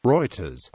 Reuters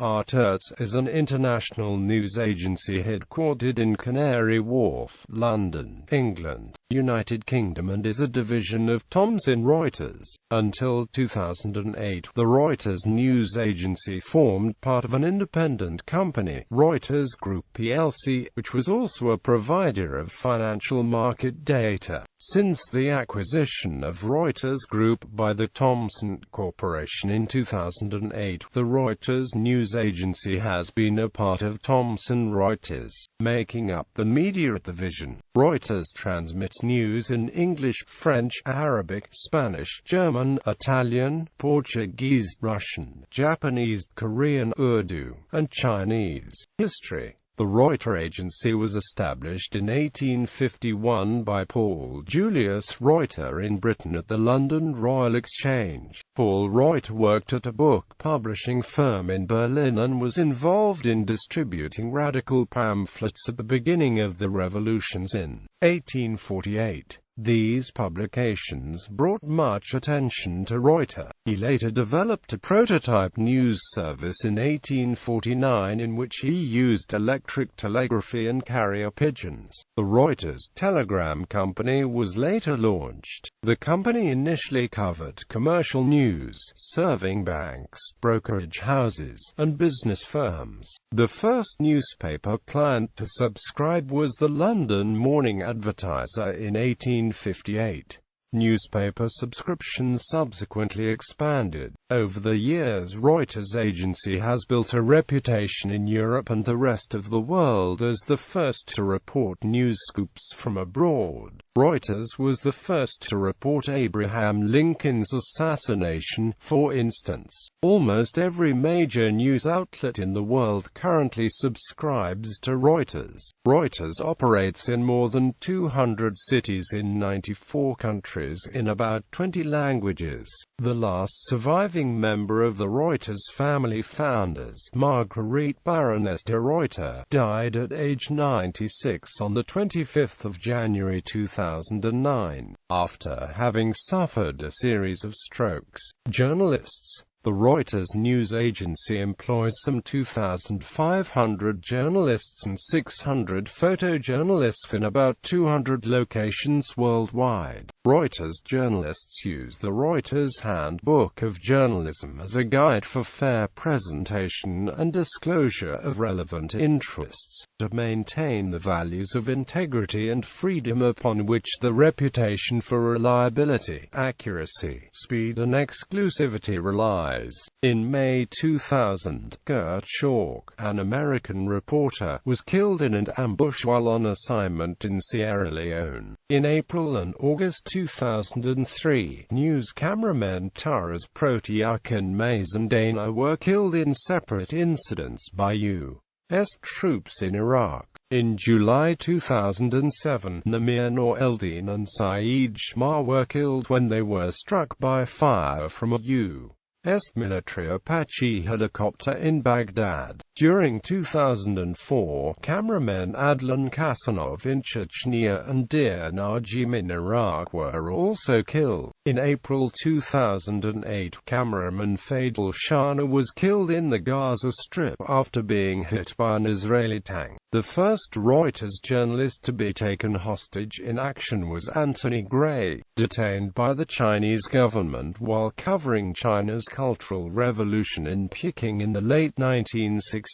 is an international news agency headquartered in Canary Wharf, London, England, United Kingdom, and is a division of Thomson Reuters. Until 2008, the Reuters news agency formed part of an independent company, Reuters Group plc, which was also a provider of financial market data. Since the acquisition of Reuters Group by the Thomson Corporation in 2008, the Reuters news agency has been a part of Thomson Reuters, making up the media division. Reuters transmits news in English, French, Arabic, Spanish, German, Italian, Portuguese, Russian, Japanese, Korean, Urdu, and Chinese. History. The Reuters agency was established in 1851 by Paul Julius Reuter in Britain at the London Royal Exchange. Paul Reuter worked at a book publishing firm in Berlin and was involved in distributing radical pamphlets at the beginning of the revolutions in 1848. These publications brought much attention to Reuter. He later developed a prototype news service in 1849 in which he used electric telegraphy and carrier pigeons. The Reuters Telegram Company was later launched. The company initially covered commercial news, serving banks, brokerage houses, and business firms. The first newspaper client to subscribe was the London Morning Advertiser in 1858. Newspaper subscriptions subsequently expanded. Over the years, Reuters agency has built a reputation in Europe and the rest of the world as the first to report news scoops from abroad. Reuters was the first to report Abraham Lincoln's assassination, for instance. Almost every major news outlet in the world currently subscribes to Reuters. Reuters operates in more than 200 cities in 94 countries in about 20 languages. The last surviving member of the Reuters family founders, Marguerite Baroness de Ruyter, died at age 96 on the 25th of January 2009, after having suffered a series of strokes. Journalists. The Reuters news agency employs some 2,500 journalists and 600 photojournalists in about 200 locations worldwide. Reuters journalists use the Reuters Handbook of Journalism as a guide for fair presentation and disclosure of relevant interests, to maintain the values of integrity and freedom upon which the reputation for reliability, accuracy, speed and exclusivity relies. In May 2000, Gert Schork, an American reporter, was killed in an ambush while on assignment in Sierra Leone. In April and August 2003, news cameramen Taras Protiak and Mazen Dana were killed in separate incidents by U.S. troops in Iraq. In July 2007, Namir Noor Eldin and Saeed Shmar were killed when they were struck by fire from a U.S. military Apache helicopter in Baghdad. During 2004, cameramen Adlan Kasanov in Chechnya and Dir Najim in Iraq were also killed. In April 2008, cameraman Fadil Shana was killed in the Gaza Strip after being hit by an Israeli tank. The first Reuters journalist to be taken hostage in action was Anthony Gray, detained by the Chinese government while covering China's Cultural Revolution in Peking in the late 1960s.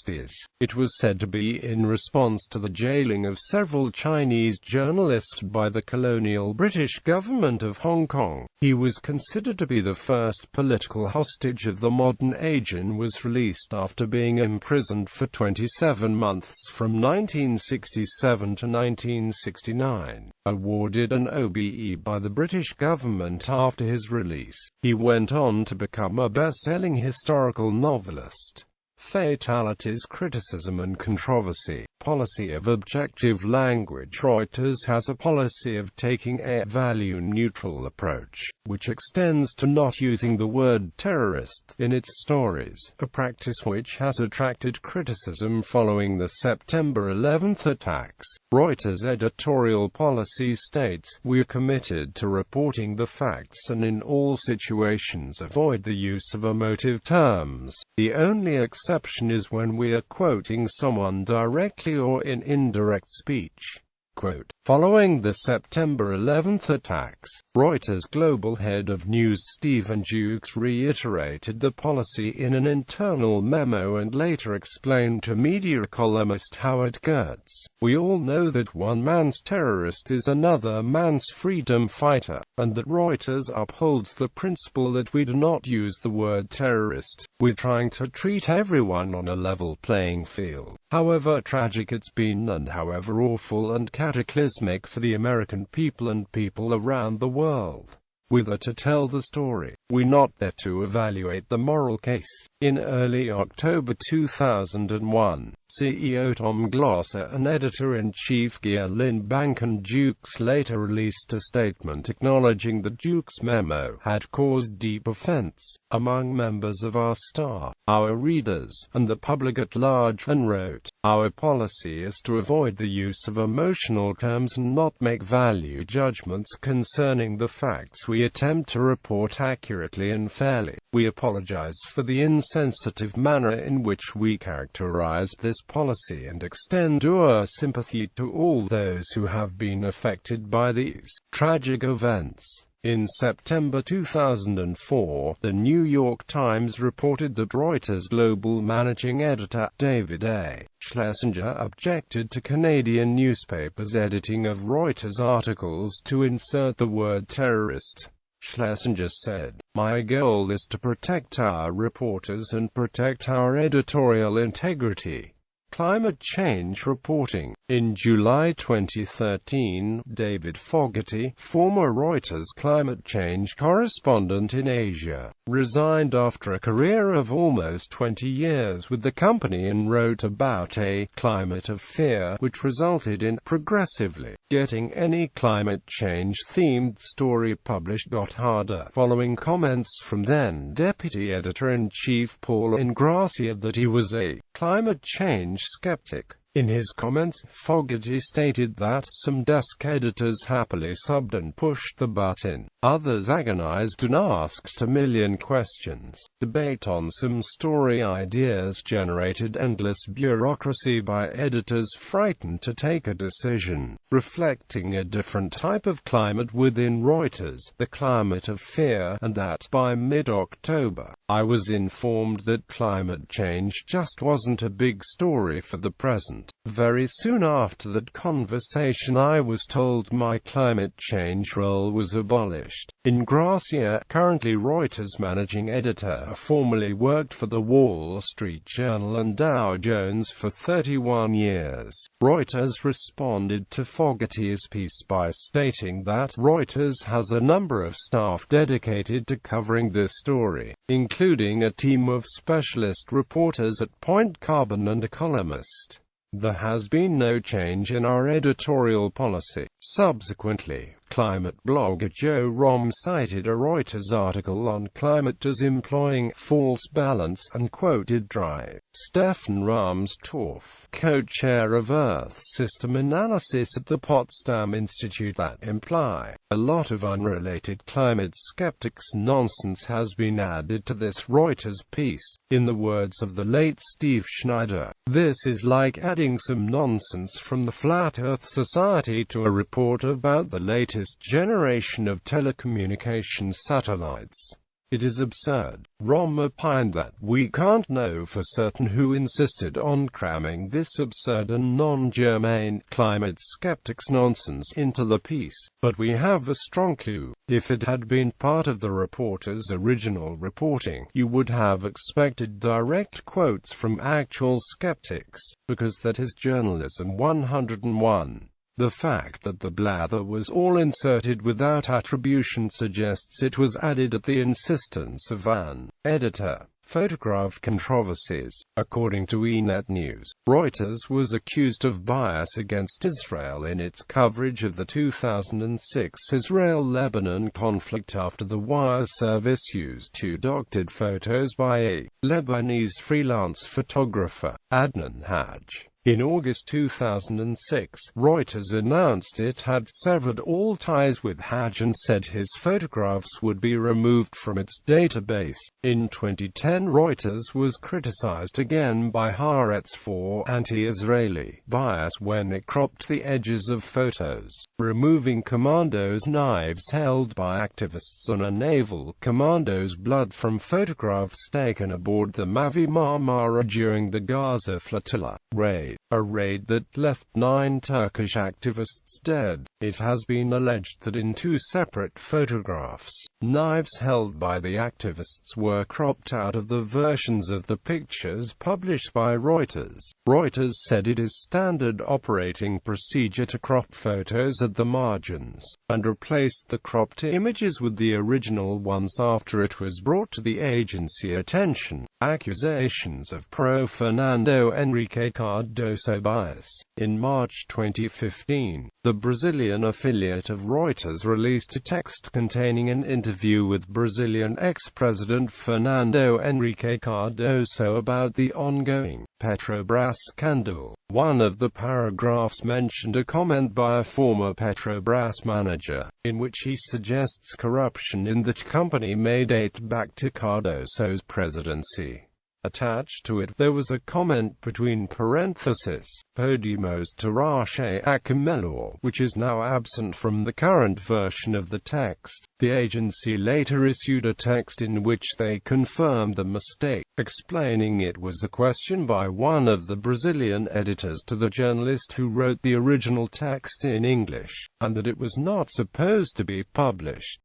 It was said to be in response to the jailing of several Chinese journalists by the colonial British government of Hong Kong. He was considered to be the first political hostage of the modern age and was released after being imprisoned for 27 months from 1967 to 1969. Awarded an OBE by the British government after his release, he went on to become a best-selling historical novelist. Fatalities, criticism and controversy. policy of objective language. Reuters has a policy of taking a value-neutral approach, which extends to not using the word terrorist in its stories, a practice which has attracted criticism following the September 11th attacks. Reuters' editorial policy states, "We're committed to reporting the facts and in all situations avoid the use of emotive terms. The only exception is when we are quoting someone directly or in indirect speech." Quote. Following the September 11th attacks, Reuters global head of news Stephen Jukes reiterated the policy in an internal memo and later explained to media columnist Howard Kurtz, "We all know that one man's terrorist is another man's freedom fighter, and that Reuters upholds the principle that we do not use the word terrorist. We're trying to treat everyone on a level playing field. However tragic it's been and however awful and cataclysmic for the American people and people around the world. We're there to tell the story. We're not there to evaluate the moral case." In early October 2001, CEO Tom Glosser and editor-in-chief Gia Lynn Bankin Jukes later released a statement acknowledging that Jukes' memo had caused deep offense among members of our staff, our readers, and the public at large, and wrote, "Our policy is to avoid the use of emotional terms and not make value judgments concerning the facts we attempt to report accurately and fairly. We apologize for the insensitive manner in which we characterized this policy and extend our sympathy to all those who have been affected by these tragic events." In September 2004, The New York Times reported that Reuters global managing editor, David A. Schlesinger, objected to Canadian newspapers' editing of Reuters articles to insert the word terrorist. Schlesinger said, "My goal is to protect our reporters and protect our editorial integrity." Climate change reporting. In July 2013, David Fogarty, former Reuters climate change correspondent in Asia, resigned after a career of almost 20 years with the company and wrote about a climate of fear, which resulted in progressively getting any climate change-themed story published got harder, following comments from then Deputy Editor-in-Chief Paul Ingrassia that he was a climate change skeptic. In his comments, Fogarty stated that some desk editors happily subbed and pushed the button. Others agonized and asked a million questions. Debate on some story ideas generated endless bureaucracy by editors frightened to take a decision, reflecting a different type of climate within Reuters, the climate of fear, and that, by mid-October, I was informed that climate change just wasn't a big story for the present. Very soon after that conversation I was told my climate change role was abolished. Ingrassia, currently Reuters managing editor, formerly worked for the Wall Street Journal and Dow Jones for 31 years. Reuters responded to Fogarty's piece by stating that Reuters has a number of staff dedicated to covering this story, including a team of specialist reporters at Point Carbon and a columnist. There has been no change in our editorial policy. Subsequently, climate blogger Joe Romm cited a Reuters article on climate as employing false balance and quoted Drive. Stefan Rahmstorff, co-chair of Earth System Analysis at the Potsdam Institute, that imply a lot of unrelated climate skeptics nonsense has been added to this Reuters piece. In the words of the late Steve Schneider, "This is like adding some nonsense from the Flat Earth Society to a report about the latest generation of telecommunications satellites. It is absurd." Romm opined that we can't know for certain who insisted on cramming this absurd and non-germane climate skeptics nonsense into the piece, but we have a strong clue. If it had been part of the reporter's original reporting, you would have expected direct quotes from actual skeptics, because that is journalism 101. The fact that the blather was all inserted without attribution suggests it was added at the insistence of an editor. Photograph controversies. According to eNet News, Reuters was accused of bias against Israel in its coverage of the 2006 Israel-Lebanon conflict after the wire service used two doctored photos by a Lebanese freelance photographer, Adnan Haj. In August 2006, Reuters announced it had severed all ties with Haj and said his photographs would be removed from its database. In 2010, Reuters was criticized again by Haaretz for anti-Israeli bias when it cropped the edges of photos, removing commandos' knives held by activists on a naval commando's blood from photographs taken aboard the Mavi Marmara during the Gaza flotilla raid. A raid that left 9 Turkish activists dead. It has been alleged that in 2 separate photographs, knives held by the activists were cropped out of the versions of the pictures published by Reuters. Reuters said it is standard operating procedure to crop photos at the margins, and replaced the cropped images with the original ones after it was brought to the agency attention. Accusations of pro-Fernando Henrique Cardoso bias. In March 2015, the Brazilian affiliate of Reuters released a text containing an interview with Brazilian ex-president Fernando Henrique Cardoso about the ongoing Petrobras scandal. One of the paragraphs mentioned a comment by a former Petrobras manager, in which he suggests corruption in the company may date back to Cardoso's presidency. Attached to it, there was a comment between parentheses, Podemos Tarache Acamelor, which is now absent from the current version of the text. The agency later issued a text in which they confirmed the mistake, explaining it was a question by one of the Brazilian editors to the journalist who wrote the original text in English, and that it was not supposed to be published.